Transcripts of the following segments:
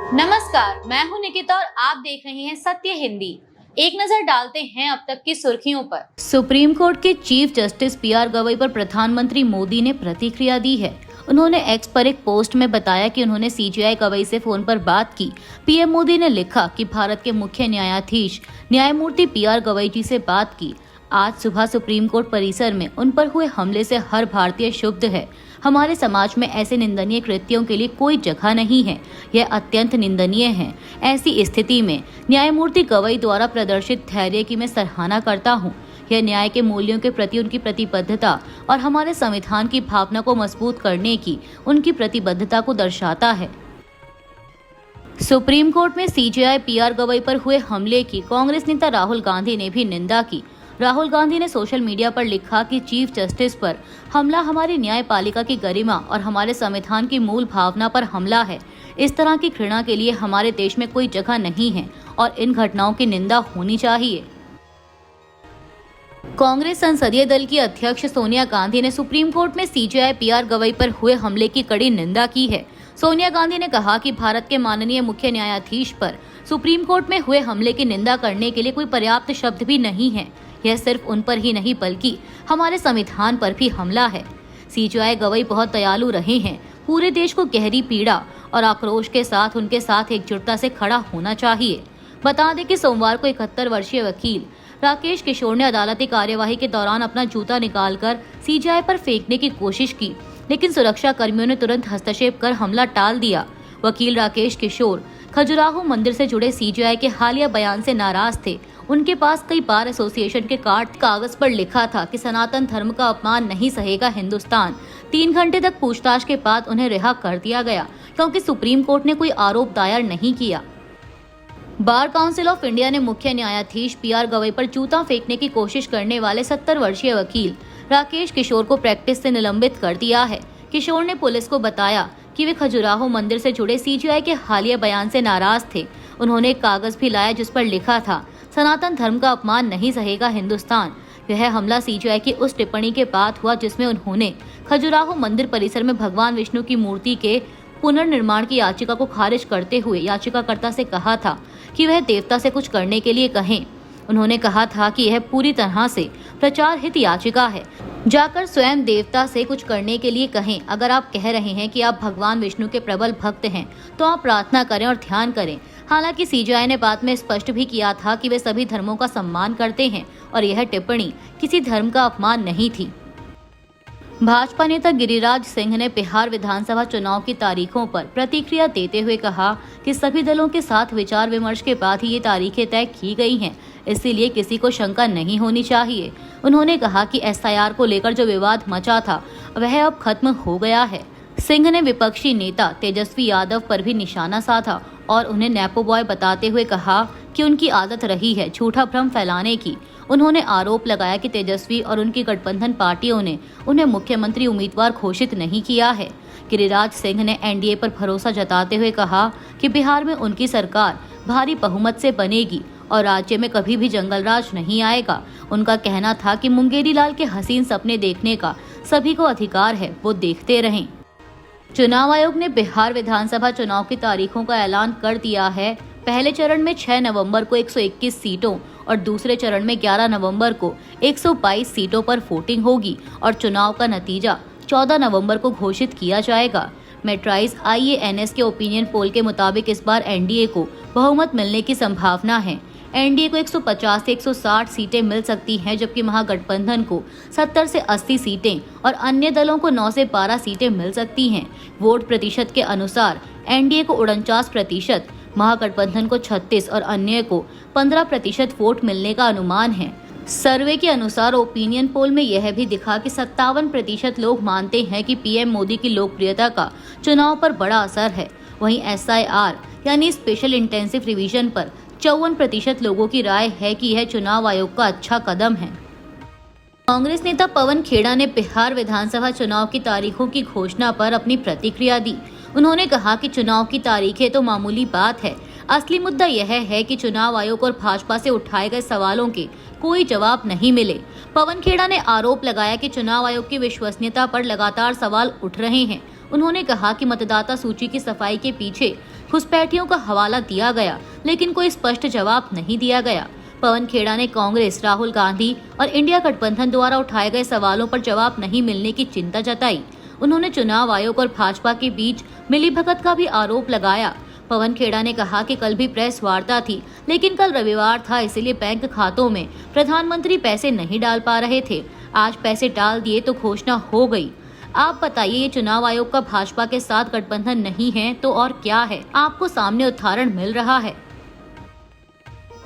नमस्कार, मैं हूं निकिता और आप देख रहे हैं सत्य हिंदी। एक नजर डालते हैं अब तक की सुर्खियों पर। सुप्रीम कोर्ट के चीफ जस्टिस पीआर गवई पर प्रधानमंत्री मोदी ने प्रतिक्रिया दी है। उन्होंने एक्स पर एक पोस्ट में बताया कि उन्होंने सीजेआई गवई से फोन पर बात की। पीएम मोदी ने लिखा कि भारत के मुख्य न्यायाधीश न्यायमूर्ति पीआर गवई जी से बात की। आज सुबह सुप्रीम कोर्ट परिसर में उन पर हुए हमले से हर भारतीय क्षुब्ध है। हमारे समाज में ऐसे निंदनीय कृत्यों के लिए कोई जगह नहीं है। यह अत्यंत निंदनीय है। ऐसी स्थिति में न्यायमूर्ति गवई द्वारा प्रदर्शित धैर्य की मैं सराहना करता हूँ। यह न्याय के मूल्यों के प्रति उनकी प्रतिबद्धता और हमारे संविधान की भावना को मजबूत करने की उनकी प्रतिबद्धता को दर्शाता है। सुप्रीम कोर्ट में सीजेआई पीआर गवई पर हुए हमले की कांग्रेस नेता राहुल गांधी ने भी निंदा की। राहुल गांधी ने सोशल मीडिया पर लिखा कि चीफ जस्टिस पर हमला हमारी न्यायपालिका की गरिमा और हमारे संविधान की मूल भावना पर हमला है। इस तरह की घृणा के लिए हमारे देश में कोई जगह नहीं है और इन घटनाओं की निंदा होनी चाहिए। कांग्रेस संसदीय दल की अध्यक्ष सोनिया गांधी ने सुप्रीम कोर्ट में सीजेआई पीआर गवई पर हुए हमले की कड़ी निंदा की है। सोनिया गांधी ने कहा कि भारत के माननीय मुख्य न्यायाधीश पर सुप्रीम कोर्ट में हुए हमले की निंदा करने के लिए कोई पर्याप्त शब्द भी नहीं है। यह सिर्फ उन पर ही नहीं बल्कि हमारे संविधान पर भी हमला है। सीजेआई गवई बहुत दयालु रहे हैं। पूरे देश को गहरी पीड़ा और आक्रोश के साथ उनके साथ एकजुटता से खड़ा होना चाहिए। बता दें कि सोमवार को 71 वर्षीय वकील राकेश किशोर ने अदालती कार्यवाही के दौरान अपना जूता निकालकर सीजेआई पर फेंकने की कोशिश की, लेकिन सुरक्षा कर्मियों ने तुरंत हस्तक्षेप कर हमला टाल दिया। वकील राकेश किशोर खजुराहो मंदिर से जुड़े सीजेआई के हालिया बयान से नाराज थे। उनके पास कई बार एसोसिएशन के कागज पर लिखा था कि सनातन धर्म का अपमान नहीं सहेगा हिंदुस्तान। 3 घंटे तक पूछताछ के बाद उन्हें रिहा कर दिया गया क्योंकि सुप्रीम कोर्ट ने कोई आरोप दायर नहीं किया। बार काउंसिल ऑफ इंडिया ने मुख्य न्यायाधीश पीआर गवई पर जूता फेंकने की कोशिश करने वाले 70 वर्षीय वकील राकेश किशोर को प्रैक्टिस से निलंबित कर दिया है। किशोर ने पुलिस को बताया कि वे खजुराहो मंदिर से जुड़े सीजेआई के हालिया बयान से नाराज थे। उन्होंने एक कागज भी लाया जिस पर लिखा था, सनातन धर्म का अपमान नहीं सहेगा हिंदुस्तान। यह हमला सीजेआई की उस टिप्पणी के बाद हुआ जिसमें उन्होंने खजुराहो मंदिर परिसर में भगवान विष्णु की मूर्ति के पुनर्निर्माण की याचिका को खारिज करते हुए याचिकाकर्ता से कहा था कि वह देवता से कुछ करने के लिए कहें। उन्होंने कहा था कि यह पूरी तरह से प्रचार हित याचिका है, जाकर स्वयं देवता से कुछ करने के लिए कहें। अगर आप कह रहे हैं कि आप भगवान विष्णु के प्रबल भक्त हैं तो आप प्रार्थना करें और ध्यान करें। हालांकि सीजेआई ने बाद में स्पष्ट भी किया था कि वे सभी धर्मों का सम्मान करते हैं और यह टिप्पणी किसी धर्म का अपमान नहीं थी। भाजपा नेता गिरिराज सिंह ने बिहार विधानसभा चुनाव की तारीखों पर प्रतिक्रिया देते हुए कहा कि सभी दलों के साथ विचार विमर्श के बाद ही ये तारीखें तय की गई हैं, इसीलिए किसी को शंका नहीं होनी चाहिए। उन्होंने कहा कि एसआईआर को लेकर जो विवाद मचा था वह अब खत्म हो गया है। सिंह ने विपक्षी नेता तेजस्वी यादव पर भी निशाना साधा और उन्हें नेपो बॉय बताते हुए कहा कि उनकी आदत रही है झूठा भ्रम फैलाने की। उन्होंने आरोप लगाया कि तेजस्वी और उनकी गठबंधन पार्टियों ने उन्हें मुख्यमंत्री उम्मीदवार घोषित नहीं किया है। गिरिराज सिंह ने एनडीए पर भरोसा जताते हुए कहा कि बिहार में उनकी सरकार भारी बहुमत से बनेगी और राज्य में कभी भी जंगलराज नहीं आएगा। उनका कहना था कि मुंगेरी लाल के हसीन सपने देखने का सभी को अधिकार है, वो देखते रहें। चुनाव आयोग ने बिहार विधानसभा चुनाव की तारीखों का ऐलान कर दिया है। पहले चरण में 6 नवंबर को 121 सीटों और दूसरे चरण में 11 नवंबर को 122 सीटों पर वोटिंग होगी और चुनाव का नतीजा 14 नवंबर को घोषित किया जाएगा। मेट्राइज IANS के ओपिनियन पोल के मुताबिक इस बार एनडीए को बहुमत मिलने की संभावना है। एनडीए को 150 से 160 सीटें मिल सकती हैं, जबकि महागठबंधन को 70 से 80 सीटें और अन्य दलों को 9 से 12 सीटें मिल सकती हैं। वोट प्रतिशत के अनुसार एनडीए को 49%, महागठबंधन को 36 और अन्य को 15% वोट मिलने का अनुमान है। सर्वे के अनुसार ओपिनियन पोल में यह भी दिखा कि 57% लोग मानते हैं कि पीएम मोदी की लोकप्रियता का चुनाव पर बड़ा असर है। वहीं SIR यानी स्पेशल इंटेंसिव रिवीजन पर 54% लोगों की राय है कि यह चुनाव आयोग का अच्छा कदम है। कांग्रेस नेता पवन खेड़ा ने बिहार विधानसभा चुनाव की तारीखों की घोषणा पर अपनी प्रतिक्रिया दी। उन्होंने कहा कि चुनाव की तारीखें तो मामूली बात है, असली मुद्दा यह है कि चुनाव आयोग और भाजपा से उठाए गए सवालों के कोई जवाब नहीं मिले। पवन खेड़ा ने आरोप लगाया कि चुनाव आयोग की विश्वसनीयता पर लगातार सवाल उठ रहे हैं उन्होंने कहा कि मतदाता सूची की सफाई के पीछे घुसपैठियों का हवाला दिया गया, लेकिन कोई स्पष्ट जवाब नहीं दिया गया। पवन खेड़ा ने कांग्रेस, राहुल गांधी और इंडिया गठबंधन द्वारा उठाए गए सवालों पर जवाब नहीं मिलने की चिंता जताई। उन्होंने चुनाव आयोग और भाजपा के बीच मिलीभगत का भी आरोप लगाया। पवन खेड़ा ने कहा कि कल भी प्रेस वार्ता थी, लेकिन कल रविवार था, इसलिए बैंक खातों में प्रधानमंत्री पैसे नहीं डाल पा रहे थे। आज पैसे डाल दिए तो घोषणा हो गई। आप बताइए, ये चुनाव आयोग का भाजपा के साथ गठबंधन नहीं है तो और क्या है? आपको सामने उदाहरण मिल रहा है।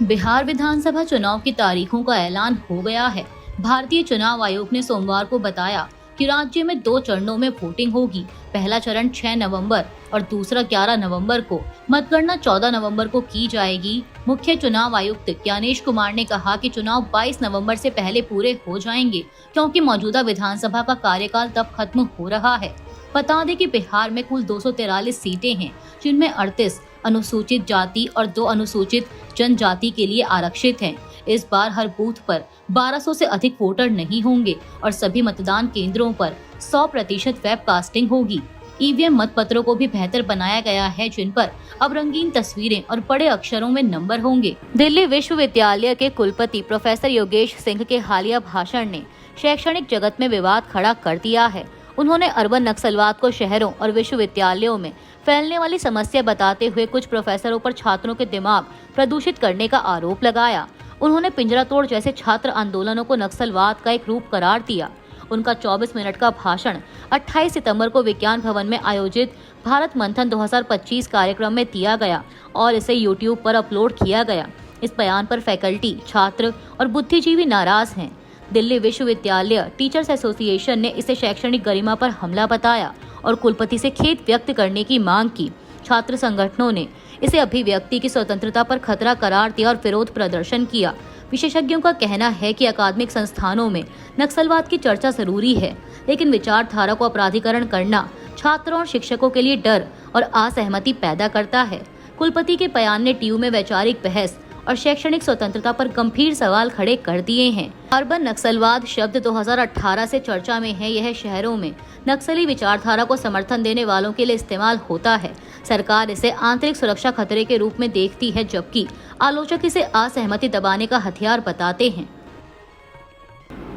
बिहार विधानसभा चुनाव की तारीखों का ऐलान हो गया है। भारतीय चुनाव आयोग ने सोमवार को बताया कि राज्य में 2 चरणों में वोटिंग होगी। पहला चरण 6 नवंबर और दूसरा 11 नवंबर को। मतगणना 14 नवंबर को की जाएगी। मुख्य चुनाव आयुक्त ज्ञानेश कुमार ने कहा कि चुनाव 22 नवंबर से पहले पूरे हो जाएंगे, क्योंकि मौजूदा विधानसभा का कार्यकाल तब खत्म हो रहा है। बता दें कि बिहार में कुल 243 सीटें हैं, जिनमें 38 अनुसूचित जाति और 2 अनुसूचित जनजाति के लिए आरक्षित हैं। इस बार हर बूथ पर 1200 से अधिक वोटर नहीं होंगे और सभी मतदान केंद्रों पर 100% वेबकास्टिंग होगी। ईवीएम मतपत्रों को भी बेहतर बनाया गया है, जिन पर अब रंगीन तस्वीरें और बड़े अक्षरों में नंबर होंगे। दिल्ली विश्वविद्यालय के कुलपति प्रोफेसर योगेश सिंह के हालिया भाषण ने शैक्षणिक जगत में विवाद खड़ा कर दिया है। उन्होंने अर्बन नक्सलवाद को शहरों और विश्वविद्यालयों में फैलने वाली समस्या बताते हुए कुछ प्रोफेसरों पर छात्रों के दिमाग प्रदूषित करने का आरोप लगाया। उन्होंने पिंजरा तोड़ जैसे छात्र आंदोलनों को नक्सलवाद का एक रूप करार दिया। उनका 24 मिनट का भाषण 28 सितंबर को विज्ञान भवन में आयोजित भारत मंथन 2025 कार्यक्रम में दिया गया और इसे YouTube पर अपलोड किया गया। इस बयान पर फैकल्टी, छात्र और बुद्धिजीवी नाराज हैं। दिल्ली विश्वविद्यालय टीचर्स एसोसिएशन ने इसे शैक्षणिक गरिमा पर हमला बताया और कुलपति से खेद व्यक्त करने की मांग की। छात्र संगठनों ने इसे अभिव्यक्ति की स्वतंत्रता पर खतरा करार दिया और विरोध प्रदर्शन किया। विशेषज्ञों का कहना है कि अकादमिक संस्थानों में नक्सलवाद की चर्चा जरूरी है, लेकिन विचारधारा को अपराधीकरण करना छात्रों और शिक्षकों के लिए डर और असहमति पैदा करता है। कुलपति के बयान ने टीयू में वैचारिक बहस और शैक्षणिक स्वतंत्रता पर गंभीर सवाल खड़े कर दिए हैं। अर्बन नक्सलवाद शब्द 2018 से चर्चा में है। यह शहरों में नक्सली विचारधारा को समर्थन देने वालों के लिए इस्तेमाल होता है। सरकार इसे आंतरिक सुरक्षा खतरे के रूप में देखती है, जबकि आलोचक इसे असहमति दबाने का हथियार बताते हैं।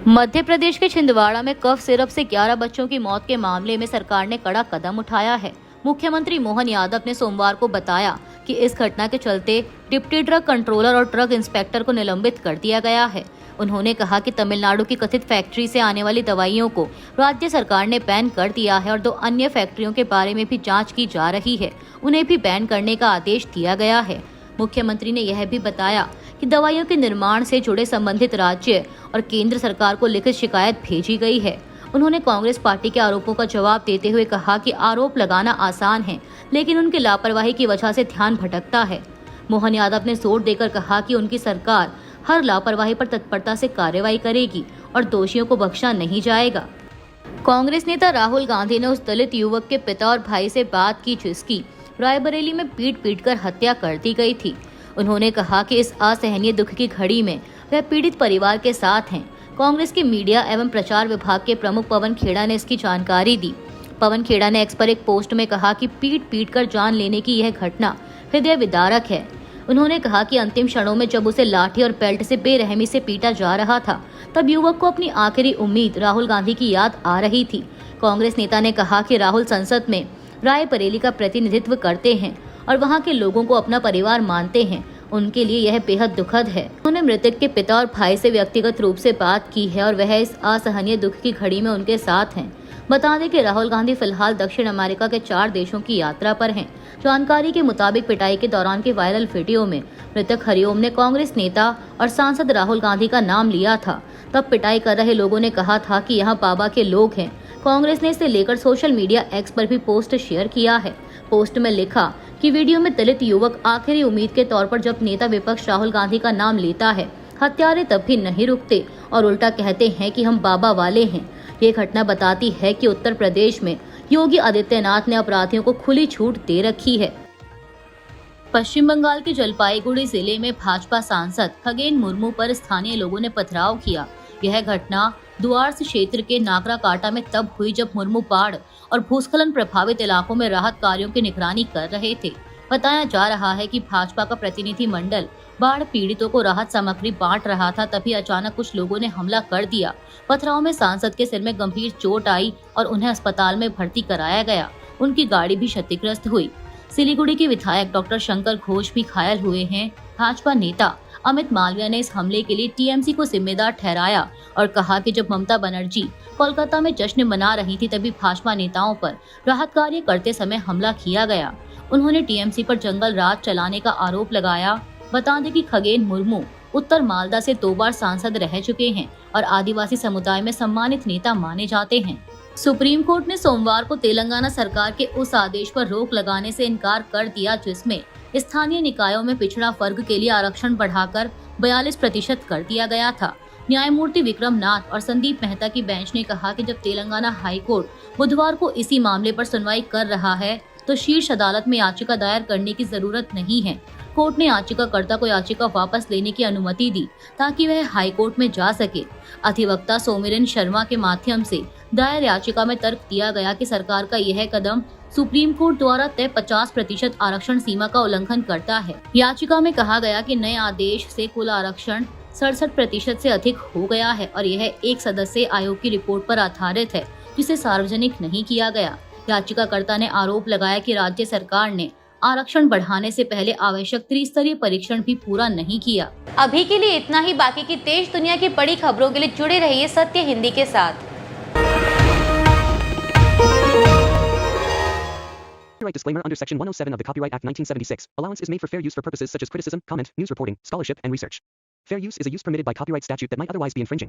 मध्य प्रदेश के छिंदवाड़ा में कफ सिरप से 11 बच्चों की मौत के मामले में सरकार ने कड़ा कदम उठाया है। मुख्यमंत्री मोहन यादव ने सोमवार को बताया कि इस घटना के चलते डिप्टी ड्रग कंट्रोलर और ड्रग इंस्पेक्टर को निलंबित कर दिया गया है। उन्होंने कहा कि तमिलनाडु की कथित फैक्ट्री से आने वाली दवाइयों को राज्य सरकार ने बैन कर दिया है और 2 अन्य फैक्ट्रियों के बारे में भी जांच की जा रही है। उन्हें भी बैन करने का आदेश दिया गया है। मुख्यमंत्री ने यह भी बताया कि दवाइयों के निर्माण से जुड़े संबंधित राज्य और केंद्र सरकार को लिखित शिकायत भेजी गई है। उन्होंने कांग्रेस पार्टी के आरोपों का जवाब देते हुए कहा कि आरोप लगाना आसान है, लेकिन उनकी लापरवाही की वजह से ध्यान भटकता है। मोहन यादव ने जोर देकर कहा कि उनकी सरकार हर लापरवाही पर तत्परता से कार्रवाई करेगी और दोषियों को बख्शा नहीं जाएगा। कांग्रेस नेता राहुल गांधी ने उस दलित युवक के पिता और भाई से बात की जिसकी रायबरेली में पीट कर हत्या कर दी गई थी। उन्होंने कहा कि इस असहनीय दुख की घड़ी में वह पीड़ित परिवार के साथ हैं। कांग्रेस के मीडिया एवं प्रचार विभाग के प्रमुख पवन खेड़ा ने इसकी जानकारी दी। पवन खेड़ा ने एक्स पर एक पोस्ट में कहा कि पीट कर जान लेने की यह घटना हृदय विदारक है। उन्होंने कहा कि अंतिम क्षणों में जब उसे लाठी और बेल्ट से बेरहमी से पीटा जा रहा था, तब युवक को अपनी आखिरी उम्मीद राहुल गांधी की याद आ रही थी। कांग्रेस नेता ने कहा कि राहुल संसद में रायबरेली का प्रतिनिधित्व करते हैं और वहां के लोगों को अपना परिवार मानते हैं। उनके लिए यह बेहद दुखद है। उन्होंने मृतक के पिता और भाई से व्यक्तिगत रूप से बात की है और वह इस असहनीय दुख की घड़ी में उनके साथ हैं। बता दें कि राहुल गांधी फिलहाल दक्षिण अमेरिका के 4 देशों की यात्रा पर हैं। जानकारी के मुताबिक पिटाई के दौरान के वायरल वीडियो में मृतक हरिओम ने कांग्रेस नेता और सांसद राहुल गांधी का नाम लिया था। तब पिटाई कर रहे लोगों ने कहा था कि यहाँ बाबा के लोग हैं। कांग्रेस ने इसे लेकर सोशल मीडिया एक्स पर भी पोस्ट शेयर किया है। पोस्ट में लिखा कि वीडियो में दलित युवक आखिरी उम्मीद के तौर पर जब नेता विपक्ष राहुल गांधी का नाम लेता है, हत्यारे तब भी नहीं रुकते और उल्टा कहते हैं कि हम बाबा वाले हैं। ये घटना बताती है कि उत्तर प्रदेश में योगी आदित्यनाथ ने अपराधियों को खुली छूट दे रखी है। पश्चिम बंगाल के जलपाईगुड़ी जिले में भाजपा सांसद खगेन मुर्मू पर स्थानीय लोगों ने पथराव किया। यह घटना दुआर्स क्षेत्र के नागरा काटा में तब हुई जब मुर्मू बाढ़ और भूस्खलन प्रभावित इलाकों में राहत कार्यों की निगरानी कर रहे थे। बताया जा रहा है कि भाजपा का प्रतिनिधि मंडल बाढ़ पीड़ितों को राहत सामग्री बांट रहा था, तभी अचानक कुछ लोगों ने हमला कर दिया। पथराव में सांसद के सिर में गंभीर चोट आई और उन्हें अस्पताल में भर्ती कराया गया। उनकी गाड़ी भी क्षतिग्रस्त हुई। सिलीगुड़ी के विधायक डॉक्टर शंकर घोष भी घायल हुए हैं। भाजपा नेता अमित मालविया ने इस हमले के लिए टीएमसी को जिम्मेदार ठहराया और कहा कि जब ममता बनर्जी कोलकाता में जश्न मना रही थी, तभी भाजपा नेताओं पर राहत कार्य करते समय हमला किया गया। उन्होंने टीएमसी पर जंगल राज चलाने का आरोप लगाया। बता दें कि खगेन मुर्मू उत्तर मालदा से 2 बार सांसद रह चुके हैं और आदिवासी समुदाय में सम्मानित नेता माने जाते हैं। सुप्रीम कोर्ट ने सोमवार को तेलंगाना सरकार के उस आदेश पर रोक लगाने से इनकार कर दिया जिसमें स्थानीय निकायों में पिछड़ा वर्ग के लिए आरक्षण बढ़ाकर 42% कर दिया गया था। न्यायमूर्ति विक्रम नाथ और संदीप मेहता की बेंच ने कहा कि जब तेलंगाना हाई कोर्ट बुधवार को इसी मामले पर सुनवाई कर रहा है तो शीर्ष अदालत में याचिका दायर करने की जरूरत नहीं है। कोर्ट ने याचिकाकर्ता को याचिका वापस लेने की अनुमति दी ताकि वह हाई कोर्ट में जा सके। अधिवक्ता सोमिरन शर्मा के माध्यम से दायर याचिका में तर्क दिया गया कि सरकार का यह कदम सुप्रीम कोर्ट द्वारा तय 50% आरक्षण सीमा का उल्लंघन करता है। याचिका में कहा गया कि नए आदेश से कुल आरक्षण 67% से अधिक हो गया है और यह एक सदस्य आयोग की रिपोर्ट पर आधारित है जिसे सार्वजनिक नहीं किया गया। याचिकाकर्ता ने आरोप लगाया कि राज्य सरकार ने आरक्षण बढ़ाने से पहले आवश्यक त्रिस्तरीय परीक्षण भी पूरा नहीं किया। अभी के लिए इतना ही। बाकी की देश दुनिया की बड़ी खबरों के लिए जुड़े रहिए सत्य हिंदी के साथ। Copyright disclaimer under Section 107 of the Copyright Act 1976. Allowance is made for fair use for purposes such as criticism, comment, news reporting, scholarship, and research. Fair use is a use permitted by copyright statute that might otherwise be infringing.